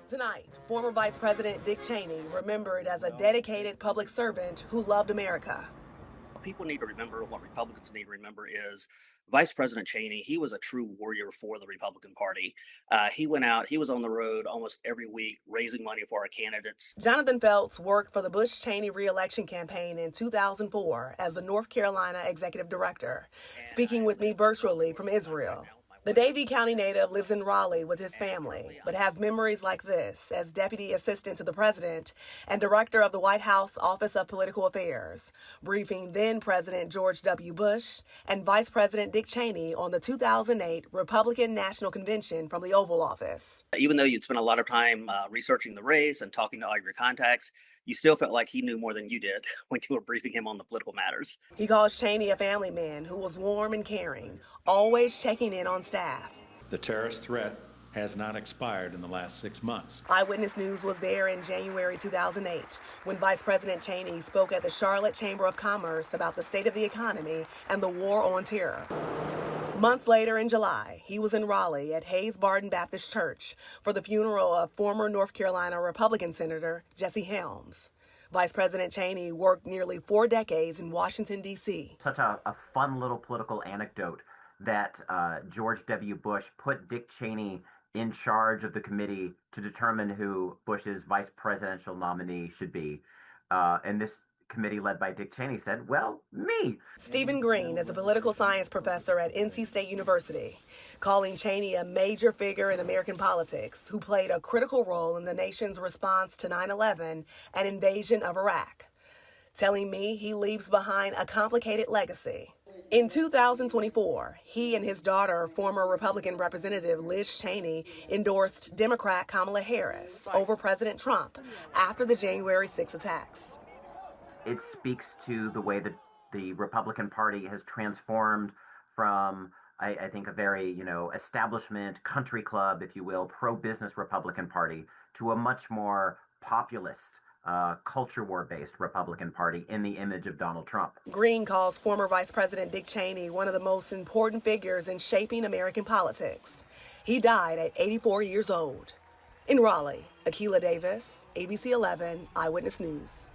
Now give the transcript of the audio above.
Tonight, former Vice President Dick Cheney remembered as a dedicated public servant who loved America. People need to remember, what Republicans need to remember is Vice President Cheney. He was a true warrior for the Republican Party. He went out, he was on the road almost every week raising money for our candidates. Jonathan Felts worked for the Bush-Cheney re-election campaign in 2004 as the North Carolina executive director, speaking with me virtually from Israel. The Davie County native lives in Raleigh with his family, but has memories like this as Deputy Assistant to the President and Director of the White House Office of Political Affairs, briefing then-President George W. Bush and Vice President Dick Cheney on the 2008 Republican National Convention from the Oval Office. Even though you'd spent a lot of time researching the race and talking to all your contacts, you still felt like he knew more than you did when you were briefing him on the political matters. He calls Cheney a family man who was warm and caring, always checking in on staff. The terrorist threat has not expired in the last 6 months. Eyewitness News was there in January 2008 when Vice President Cheney spoke at the Charlotte Chamber of Commerce about the state of the economy and the war on terror. Months later in July, he was in Raleigh at Hayes Barton Baptist Church for the funeral of former North Carolina Republican Senator Jesse Helms. Vice President Cheney worked nearly 4 decades in Washington, D.C. Such a fun little political anecdote that George W. Bush put Dick Cheney in charge of the committee to determine who Bush's vice presidential nominee should be. And this committee led by Dick Cheney said, well, me. Stephen Green is a political science professor at NC State University, calling Cheney a major figure in American politics who played a critical role in the nation's response to 9/11 and invasion of Iraq, telling me he leaves behind a complicated legacy. In 2024, he and his daughter, former Republican Representative Liz Cheney, endorsed Democrat Kamala Harris over President Trump after the January 6 attacks. It speaks to the way that the Republican Party has transformed from, I think, a very, establishment, country club, if you will, pro-business Republican Party to a much more populist, culture war-based Republican Party in the image of Donald Trump. Green calls former Vice President Dick Cheney one of the most important figures in shaping American politics. He died at 84 years old. In Raleigh, Akilah Davis, ABC 11 Eyewitness News.